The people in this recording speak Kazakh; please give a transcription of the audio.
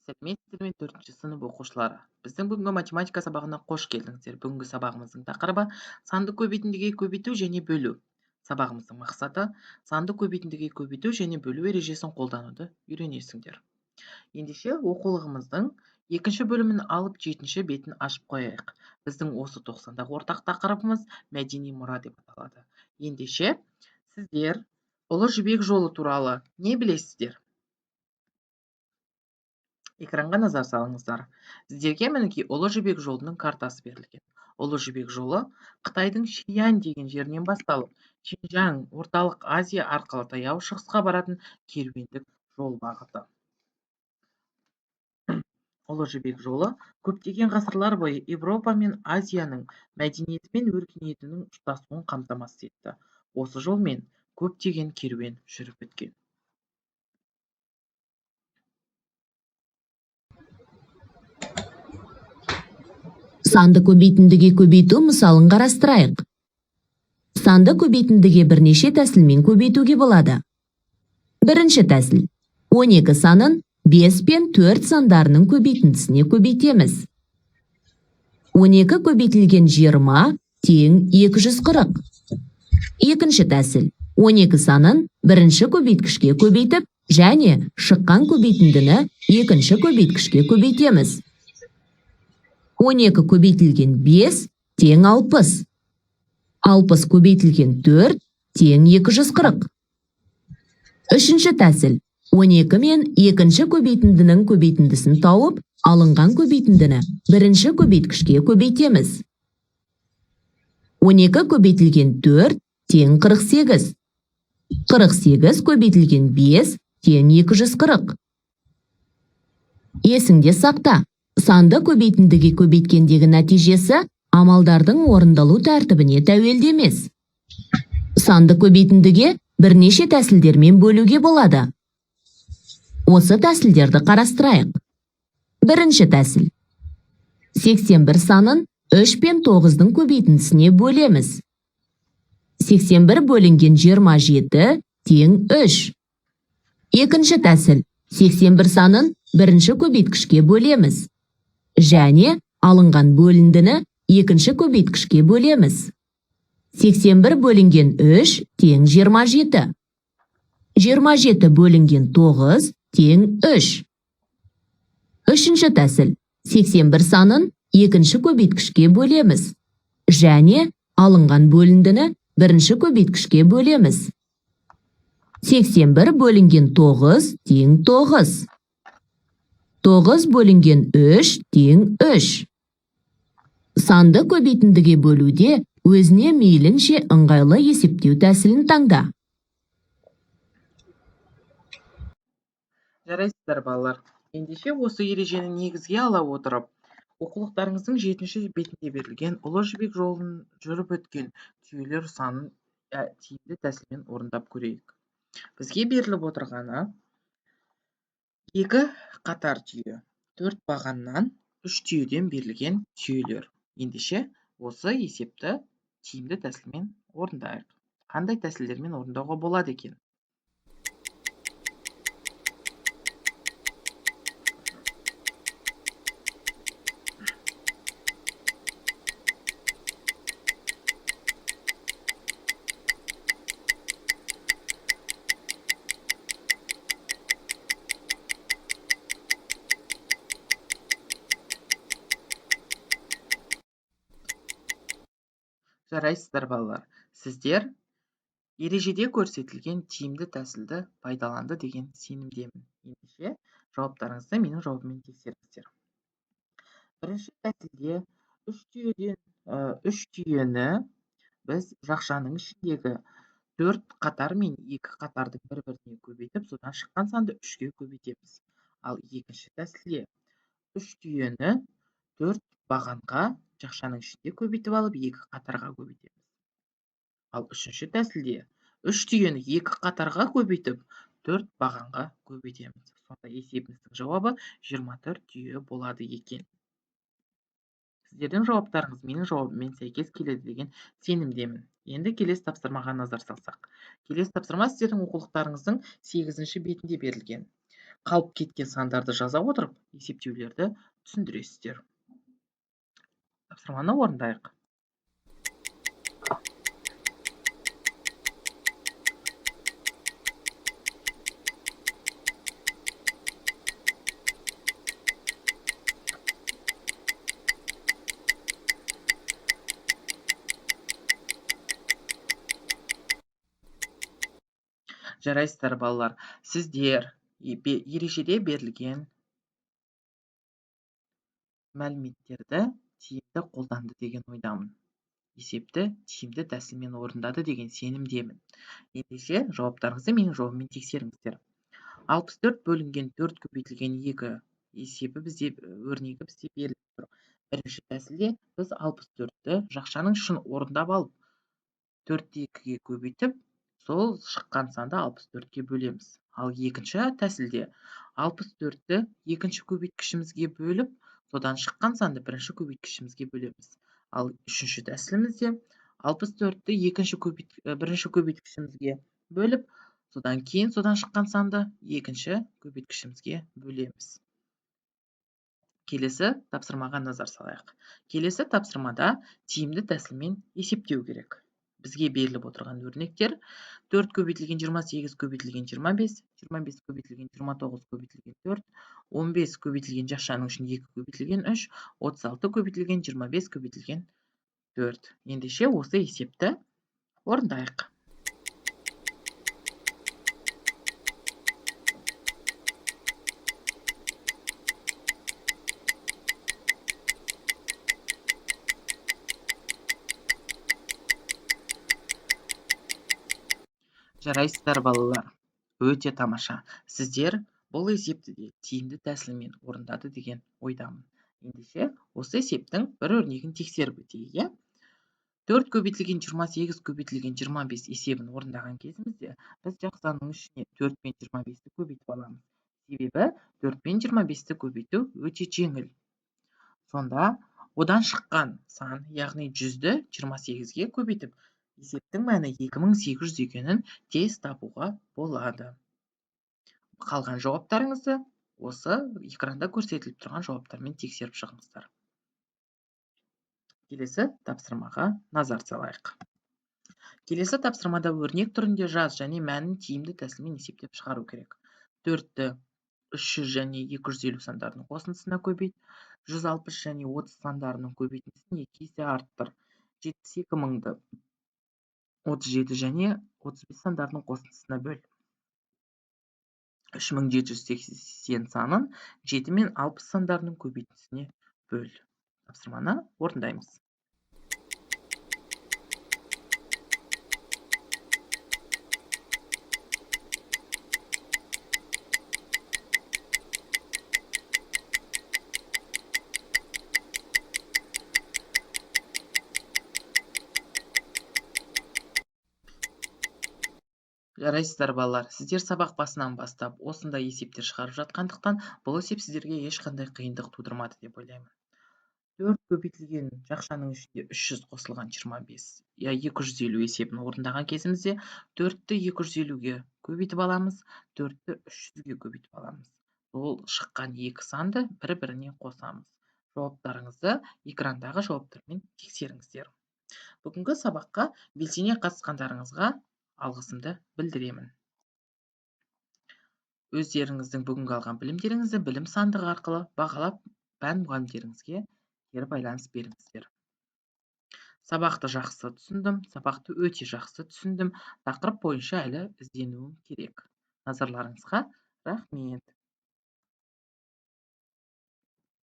Сәлеметсіздер ме 4-ші сынып оқушылары. Біздің бүгінгі математика сабағына қош келдіңіздер. Бүгінгі сабағымыздың тақырыбы санды көбейтіндіге көбейту және бөлу. Сабағымыздың мақсаты санды көбейтіндіге көбейту және бөлу ережесін қолдануды үйренесіңдер. Ендеше оқулығымыздың екінші бөлімін алып 7-ші бетін ашып қояйық. Біздің осы 90-дағы ортақ тақырыбымыз мәдени мұра деп аталады. Ендеше сіздер Ұлы Жібек жолы туралы не білесіздер? Экранға назар салыңыздар. Сіздерге мінекей Ұлы Жібек жолының картасы берілген. Ұлы Жібек жолы Қытайдың Шиян деген жерінен басталып, Шинжаң, орталық Азия арқылы таяу шығысқа баратын керуендік жол бағыты. Ұлы Жібек жолы көптеген ғасырлар бойы Европа мен Азияның мәдениеті мен өркениетінің ұштасуын қамтамасыз етті. Осы жолмен көптеген керуен жүріп өткен. Санды көбейтіндіге көбейту мысалын қарастырайық. Санды көбейтіндіге бірнеше тәсілмен көбейтуге болады. Бірінші тәсіл. 12 санын 5 пен 4 сандарының көбейтіндісіне көбейтеміз. 12 көбейтілген 20 тең 240. Екінші тәсіл. 12 санын бірінші көбейткішке көбейтіп, және шыққан көбейтіндіні екінші көбейткішке көбейтеміз. 12 көбейтілген 5 тең 60. 60 көбейтілген 4 тең 240. Үшінші тәсіл. 12 мен екінші көбейтіндінің көбейтіндісін тауып, алынған көбейтіндіні бірінші көбейткішке көбейтеміз. 12 көбейтілген 4 тең 48. 48 көбейтілген 5 тең 240. Есіңде сақта. Санды көбейтіндіге көбейткендегі нәтижесі амалдардың орындалу тәртібіне тәуелді емес. Санды көбейтіндіге бірнеше тәсілдермен бөлуге болады. Осы тәсілдерді қарастырайық. Бірінші тәсіл. 81 санын 3 пен 9-дың көбейтіндісіне бөлеміз. 81 бөлінген 27 тең 3. Екінші тәсіл. 81 санын бірінші көбейткішке бөлеміз. Және алынған бөліндіні екінші көбейткішке бөлеміз. 81 бөлінген 3 тең 27. 27 бөлінген 9 тең 3. Үшінші тәсіл. 81 санын екінші көбейткішке бөлеміз. Және алынған бөліндіні бірінші көбейткішке бөлеміз. 81 бөлінген 9 тең 9. 9 бөлінген 3 тең 3. Санды көбейтіндіге бөлуде өзіне мейлінше ыңғайлы есептеу тәсілін таңда. Жарайсыздар балалар. Ендеше осы ережені негізге ала отырып, оқулықтарыңыздың 7-ші бетінде берілген Ұлы Жібек жолын жүріп өткен түйелер санын тиімді тәсілмен орындап көрейік. Бізге беріліп отырғаны 2 қатар түйе, 4 бағаннан 3 түйеден берілген түйелер. Ендеше осы есепті тиімді тәсілмен орындайық. Қандай тәсілдермен орындауға болады екен? Жарайсыздар балалар. Сіздер ережеде көрсетілген тиімді тәсілді пайдаланды деген сенімдемін. Ендеше жауаптарыңызды менің жауабыммен тексеріңіздер. Бірінші тәсілде 3 түйені біз жақшаның ішіндегі 4 қатар мен 2 қатардың бір-біріне көбейтіп, содан шыққан санды 3-ке көбейтеміз. Ал екінші тәсілде 3 түйені 4 бағанға жақшаның ішінде көбейтіп алып, 2 қатарға көбейтеміз. Ал үшінші тәсілде 3 түйені 2 қатарға көбейтіп, 4 бағанға көбейтеміз. Сонда есебіміздің жауабы 24 түйе болады екен. Сіздердің жауаптарыңыз менің жауабыммен сәйкес келеді деген сенімдемін. Енді келесі тапсырмаға назар салсақ. Келесі тапсырма сіздердің оқулықтарыңыздың 8-ші бетінде берілген. қалып кеткен сандарды жаза отырып, есептеулерді түсіндіресіздер. Тапсырманы орындайық. Жарайсыздар, балалар. Сіздер ережеде берілген мәліметтерді тиімді қолданды деген ойдамын. Есепті тиімді тәсілмен орындады деген сенімдемін. Ендеше жауаптарыңызды менің жауабыммен тексеріңіздер. 64 бөлінген 4 көбейтілген 2 есебі өрнегі бізде беріліп тұр. Бірінші тәсілде біз 64-ті жақшаның ішін орындап алып, 4-ті 2-ге көбейтіп, сол шыққан санды 64-ке бөлеміз. Ал екінші тәсілде 64-ті екінші көбейткішімізге бөліп, содан шыққан санды бірінші көбейткішімізге бөлеміз. Ал үшінші тәсілімізде 64-ті бірінші көбейткішімізге бөліп, содан кейін содан шыққан санды екінші көбейткішімізге бөлеміз. Келесі тапсырмаға назар салайық. Келесі тапсырмада тиімді тәсілмен есептеу керек. Бізге беріліп отырған өрнектер 4 көбейтілген 28 көбейтілген 25, 25 көбейтілген 29 көбейтілген 4, 15 көбейтілген жақшаның ішін 2 көбейтілген 3, 36 көбейтілген 25 көбейтілген 4. Ендеше осы есепті орындайық. Жарайсыздар, балалар. Өте тамаша. Сіздер бұл есепті де тиімді тәсілмен орындады деген ойдамын. Ендеше осы есептің бір өрнегін тексеріп өтейік. 4 көбейтілген 28 көбейтілген 25 есебін орындаған кезімізде біз жақсаның ішіне 4 пен 25-ті көбейтіп аламыз. Себебі 4 пен 25-ті көбейту өте жеңіл. Сонда одан шыққан сан, яғни 100-ді 28-ге көбейтіп, есептің мәні 2800 екенін тез табуға болады. Қалған жауаптарыңызды осы экранда көрсетіліп тұрған жауаптармен тексеріп шығыңыздар. Келесі тапсырмаға назар салайық. Келесі тапсырмада өрнек түрінде жаз және мәнін тиімді тәсілмен есептеп шығару керек. 4-ті 300 және 250 сандарының қосындысына көбейт, 160 және 30 сандарының көбейтіндісін 2 есе арттыр. 72 мыңды 37 және 35 сандарының қосындысына бөл. 3780 санын 7 мен 60 сандарының көбейтіндісіне бөл. Тапсырманы орындаймыз. Жарайсыздар, балалар. Сіздер сабақ басынан бастап осындай есептер шығарып жатқандықтан, бұл есеп сіздерге ешқандай қиындық тудырмады деп ойлаймын. 4 көбейтілген жақшаның ішінде 300 қосылған 25, 250 есебін орындаған кезімізде 4-ті 250-ге көбейтіп аламыз, 4-ті 300-ге көбейтіп аламыз. Ол шыққан екі санды бір-біріне қосамыз. Жауаптарыңызды экрандағы жауаптармен тексеріңіздер. Бүгінгі сабаққа белсене қатысқандарыңызға алғысымды білдіремін. Өздеріңіздің бүгінгі алған білімдеріңізді білім сандығы арқылы бағалап, пән мұғалімдеріңізге кері байланыс беріңіздер. Сабақты жақсы түсіндім, сабақты өте жақсы түсіндім. Тақырып бойынша әлі ізденуім керек. Назарларыңызға рахмет.